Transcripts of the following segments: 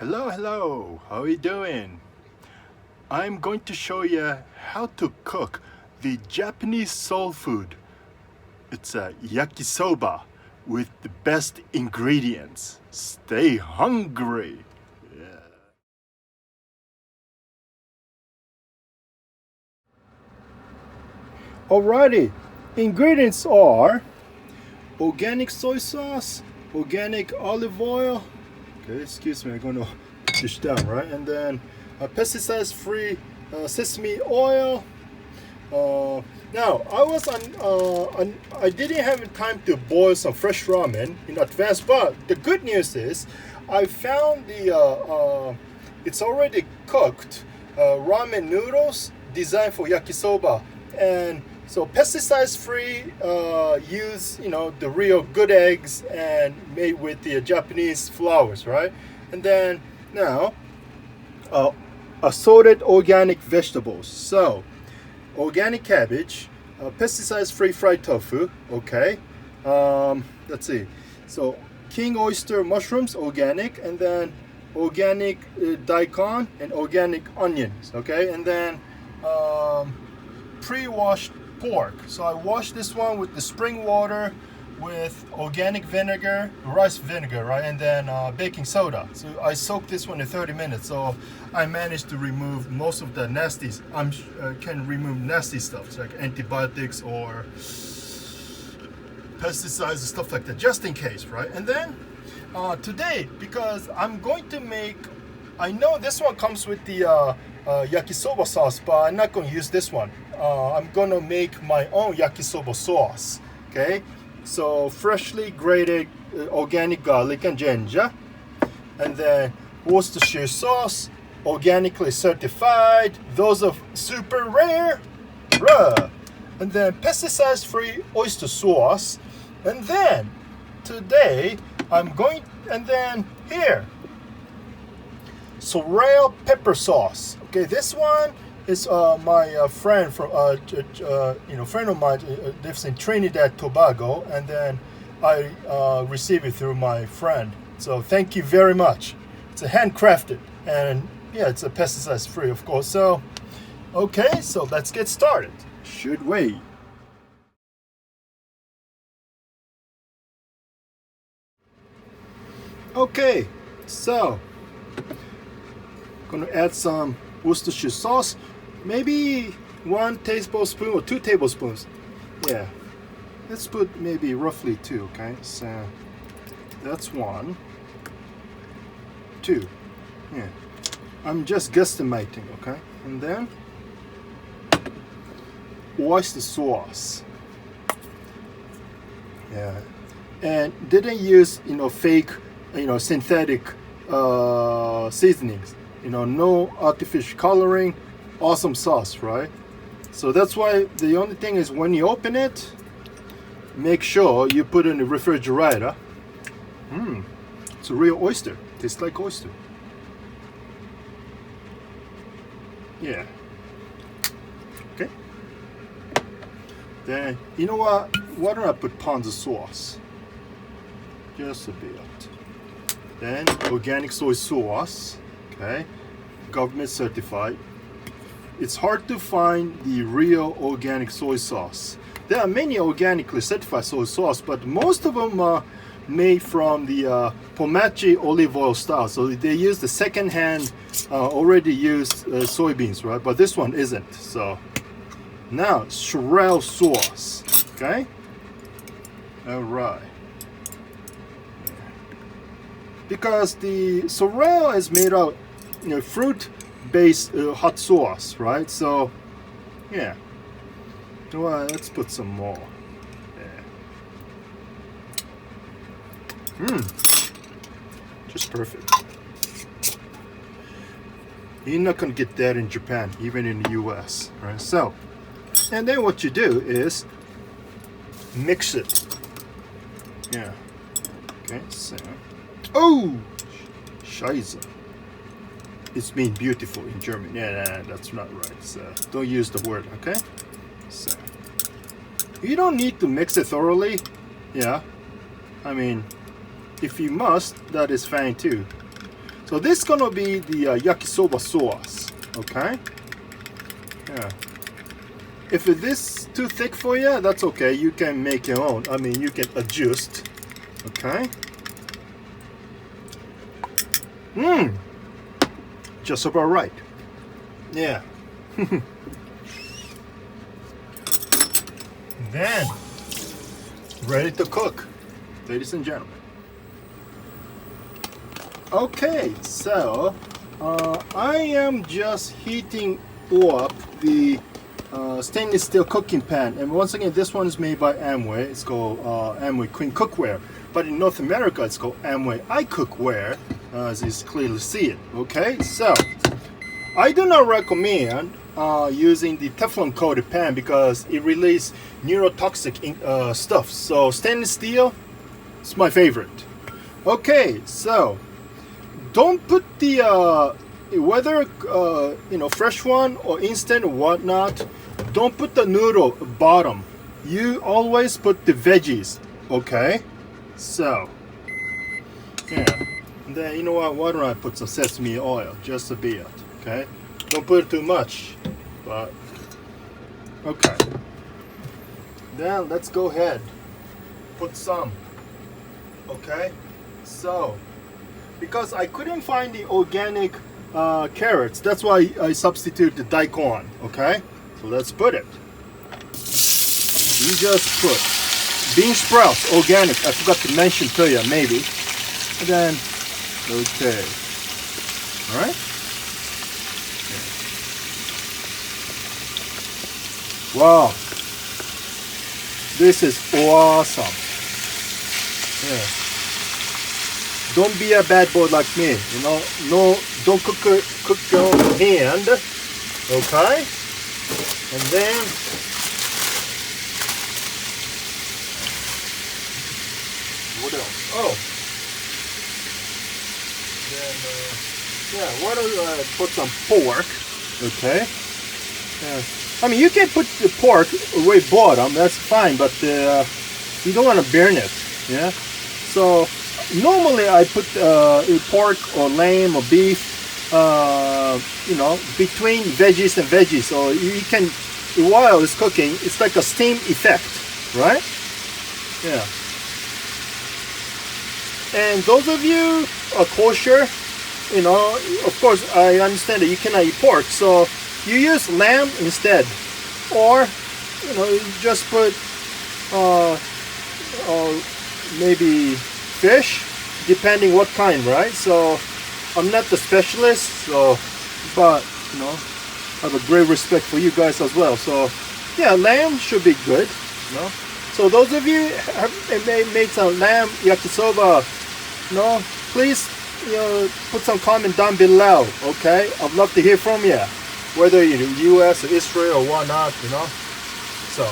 Hello, how are you doing? I'm going to show you how to cook the Japanese soul food. It's a yakisoba with the best ingredients. Stay hungry! Yeah. Alrighty, ingredients are organic soy sauce, organic olive oil. Okay, excuse me, I'm going to put this down, right? And then pesticide-free sesame oil. Now, I didn't have time to boil some fresh ramen in advance, but the good news is I found it's already cooked ramen noodles designed for yakisoba. And so pesticides-free, use the real good eggs and made with the Japanese flours, right? And then now, assorted organic vegetables. So, organic cabbage, pesticides-free fried tofu. Okay, let's see. So, king oyster mushrooms, organic, and then organic daikon and organic onions. Okay, and then pre-washed pork. So I washed this one with the spring water with organic vinegar, rice vinegar, right? And then baking soda. So I soaked this one in 30 minutes. So I managed to remove most of the nasties. Can remove nasty stuff like antibiotics or pesticides and stuff like that, just in case, right? And then today, because I'm going to make, I know this one comes with the yakisoba sauce, but I'm not going to use this one. I'm going to make my own yakisoba sauce. Okay, so freshly grated organic garlic and ginger, and then Worcestershire sauce, organically certified. Those are super rare. And then pesticide-free oyster sauce. And then today and then here, Sorrel pepper sauce. Okay, this one is my friend from friend of mine lives in Trinidad, Tobago, and then I received it through my friend. So thank you very much. It's a handcrafted, and yeah, it's a pesticides free, of course. So okay, so let's get started. Should we? Okay, so gonna add some Worcestershire sauce, maybe 1 tablespoon or 2 tablespoons. Yeah, let's put maybe roughly 2. Okay, so that's 1, 2. Yeah, I'm just guesstimating. Okay, and then oyster sauce. Yeah, and didn't use fake synthetic seasonings. No artificial coloring. Awesome sauce, right? So that's why the only thing is when you open it, make sure you put it in the refrigerator. It's a real oyster. Tastes like oyster. Yeah. Okay. Then you know what? Why don't I put ponzu sauce? Just a bit. Then organic soy sauce. Okay, government certified. It's hard to find the real organic soy sauce. There are many organically certified soy sauce, but most of them are made from the Pomachi olive oil style. So they use the second-hand, already used soybeans, right? But this one isn't. So now Sorrel sauce. Okay. All right. Because the Sorrel is made out fruit-based hot sauce, right? So, yeah. Well, let's put some more. Yeah. Just perfect. You're not gonna get that in Japan, even in the US, right? So, and then what you do is mix it. Yeah. Okay. So. Oh, Scheiße. It's mean beautiful in German. Yeah, that's not right. So don't use the word, okay? So you don't need to mix it thoroughly. Yeah, I mean, if you must, that is fine too. So this is gonna be the yakisoba sauce. Okay. Yeah. If this too thick for you, that's okay. You can make your own. I mean, you can adjust. Okay. Just about right. Yeah. Then, ready to cook, ladies and gentlemen. Okay, so I am just heating up the stainless steel cooking pan, and once again, this one is made by Amway. It's called Amway Queen Cookware, but in North America, it's called Amway iCookware, as you clearly see it. Okay, so I do not recommend using the Teflon coated pan because it releases neurotoxic stuff. So stainless steel is my favorite. Okay, so don't put the whether fresh one or instant or whatnot, don't put the noodle bottom. You always put the veggies. Okay, so yeah. And then you know what? Why don't I put some sesame oil just a bit? Okay, don't put too much, but okay. Then let's go ahead, put some. Okay, so because I couldn't find the organic carrots, that's why I substitute the daikon. Okay, so let's put it. You just put bean sprouts, organic. I forgot to mention to you, maybe. And then, okay, all right. Wow, this is awesome. Yeah. Don't be a bad boy like me, you know. No, don't cook your own hand. Okay. And then what else? Oh. Then yeah, why don't I put some pork? Okay. Yeah. I mean, you can put the pork way bottom, that's fine, but you don't want to burn it, yeah? So, normally I put pork or lamb or beef, between veggies and veggies. So you can, while it's cooking, it's like a steam effect, right? Yeah. And those of you are kosher, of course, I understand that you cannot eat pork, so you use lamb instead, or you just put maybe fish, depending what kind, right? So I'm not the specialist, so but I have a great respect for you guys as well. So yeah, lamb should be good. So those of you have made some lamb yakisoba, please put some comment down below. Okay, I'd love to hear from you, whether you're in the US or Israel or whatnot, so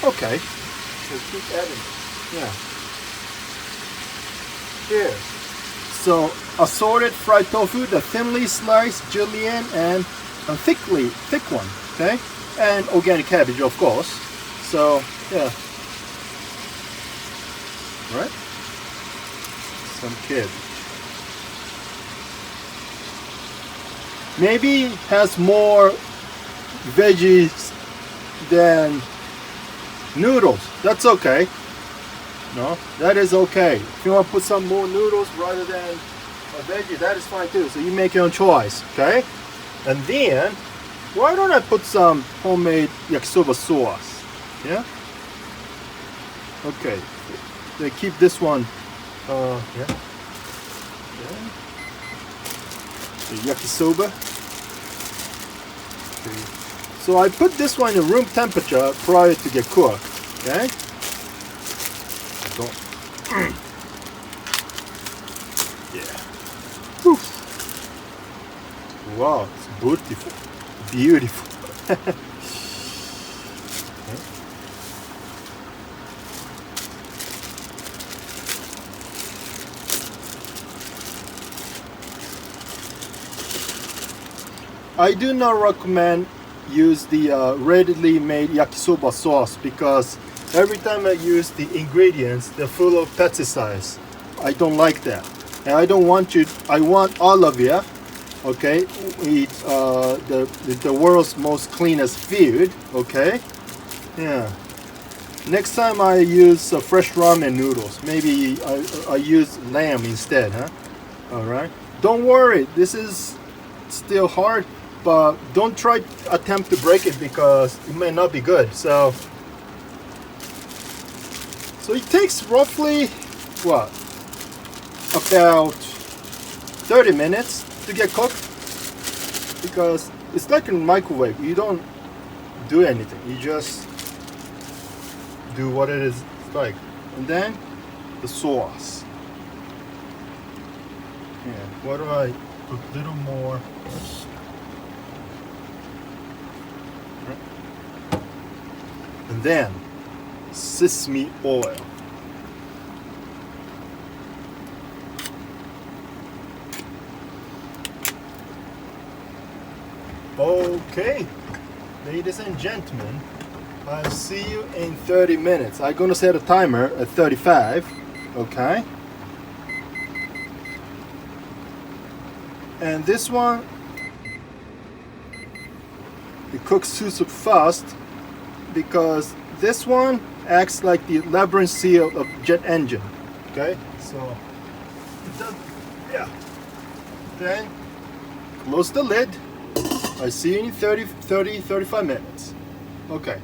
okay, so keep adding. Yeah, here, so assorted fried tofu, the thinly sliced julienne and a thick one, okay, and organic cabbage, of course. So yeah. Right? Some kid. Maybe has more veggies than noodles. That's okay. No, that is okay. If you want to put some more noodles rather than a veggie, that is fine too. So you make your own choice, okay? And then, why don't I put some homemade yakisoba sauce? Yeah? Okay. They keep this one, the yakisoba. Okay. So I put this one in room temperature prior to get cooked. Okay. Yeah. Whew. Wow, it's beautiful, beautiful. I do not recommend use the readily made yakisoba sauce because every time I use the ingredients, they're full of pesticides. I don't like that, and I don't want you. I want all of you, okay, eat the world's most cleanest food, okay? Yeah. Next time I use fresh ramen noodles. Maybe I use lamb instead, huh? All right. Don't worry. This is still hard, but don't try attempt to break it because it may not be good. So it takes roughly what, about 30 minutes to get cooked because it's like a microwave. You don't do anything. You just do what it is like, and then the sauce. Yeah, what do I put a little more? And then sesame oil. Okay, ladies and gentlemen, I'll see you in 30 minutes. I'm gonna set a timer at 35, okay? And this one, it cooks super fast because this one acts like the labyrinth seal of jet engine, okay? So, it does, yeah. Then, close the lid. I see you in 35 minutes. Okay.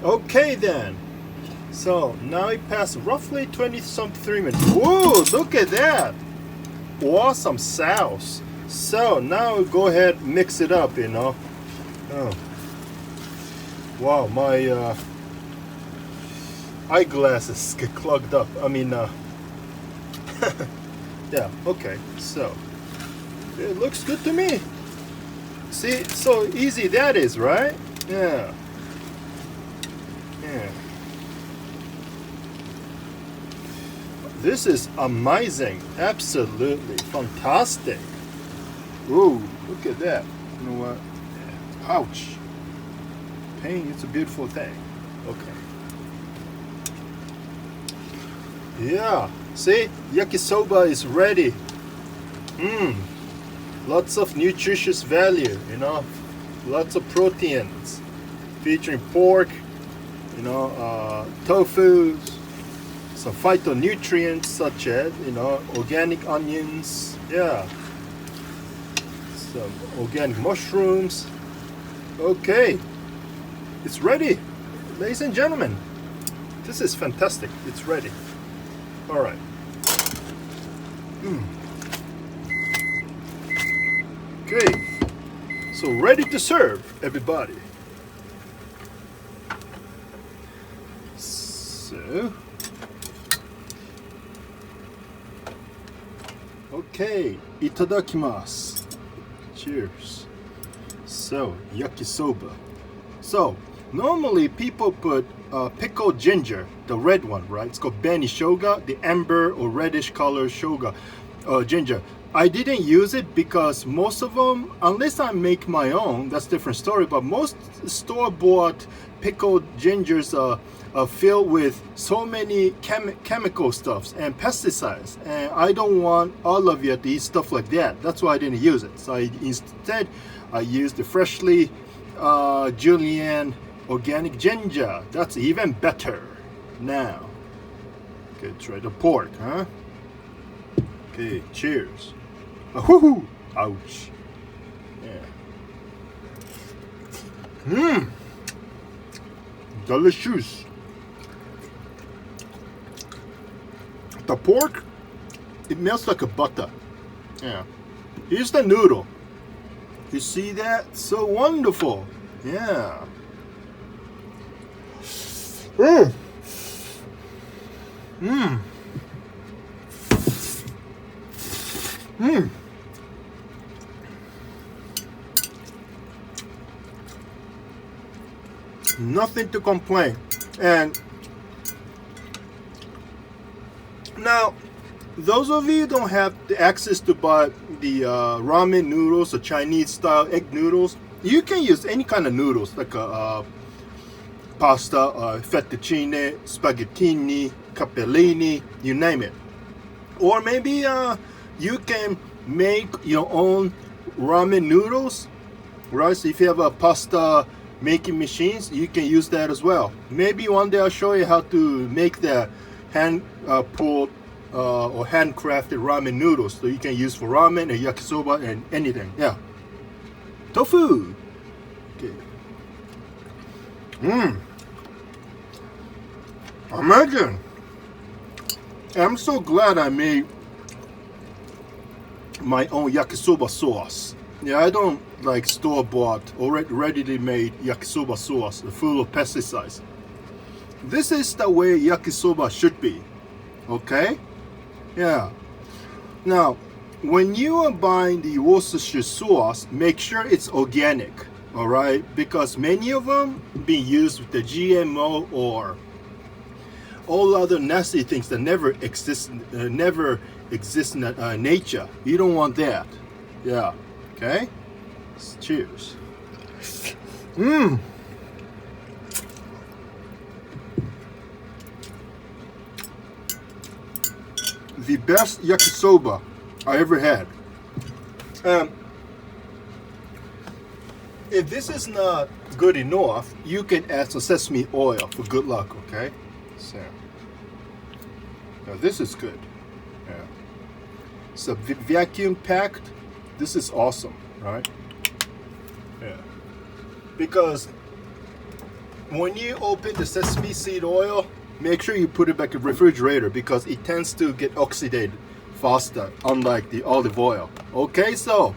Okay then. So now it passed roughly 20-something minutes. Whoa, look at that. Awesome sauce. So now go ahead and mix it up, you know. Oh. Wow, my eyeglasses get clogged up. I mean, yeah, okay, so it looks good to me. See, so easy that is, right? Yeah. Yeah. This is amazing. Absolutely fantastic. Ooh, look at that. You know what? Yeah. Ouch. Pain is a beautiful thing. Okay. Yeah. See, yakisoba is ready. Lots of nutritious value, you know. Lots of proteins, featuring pork, you know, tofu, some phytonutrients such as, you know, organic onions, yeah, some organic mushrooms. Okay, it's ready, ladies and gentlemen. This is fantastic. It's ready. All right. Okay, so ready to serve, everybody. So, okay, itadakimasu. Cheers. So, yakisoba. So, normally people put pickled ginger, the red one, right? It's called beni shoga, the amber or reddish color shoga, ginger. I didn't use it because most of them, unless I make my own, that's a different story, but most store-bought pickled gingers are filled with so many chemical stuffs and pesticides, and I don't want all of you to eat stuff like that. That's why I didn't use it. So instead I used the freshly julienne organic ginger. That's even better. Now, okay, try the pork, huh? Okay, cheers. Woohoo! Ouch. Yeah. Delicious. The pork, it melts like a butter. Yeah. Here's the noodle. You see that? So wonderful. Yeah. Nothing to complain. And now, those of you who don't have the access to buy the ramen noodles or Chinese style egg noodles, you can use any kind of noodles like pasta, fettuccine, spaghettini, capellini, you name it. Or maybe you can make your own ramen noodles, right? So if you have a pasta making machines, you can use that as well. Maybe one day I'll show you how to make the hand pulled or handcrafted ramen noodles, so you can use for ramen and yakisoba and anything. Yeah. Tofu. Okay. Imagine. I'm so glad I made my own yakisoba sauce. Yeah, I don't like store-bought or ready-made yakisoba sauce full of pesticides. This is the way yakisoba should be. Okay? Yeah. Now, when you are buying the Worcestershire sauce, make sure it's organic. Alright? Because many of them being used with the GMO or all other nasty things that never exist in nature. You don't want that. Yeah. Okay? Cheers. The best yakisoba I ever had. If this is not good enough, you can add some sesame oil for good luck, okay? So, now this is good. Yeah. So vacuum packed. This is awesome, right? Yeah. Because when you open the sesame seed oil, make sure you put it back in the refrigerator because it tends to get oxidated faster, unlike the olive oil. Okay, so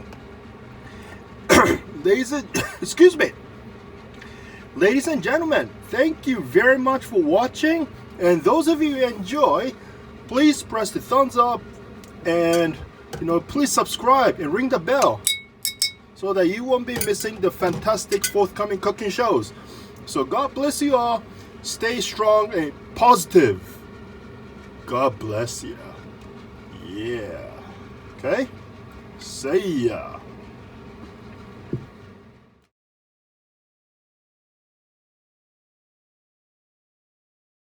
excuse me. Ladies and gentlemen, thank you very much for watching. And those of you who enjoy, please press the thumbs up and please subscribe and ring the bell so that you won't be missing the fantastic forthcoming cooking shows. So God bless you all. Stay strong and positive. God bless you. Yeah. Okay? See ya.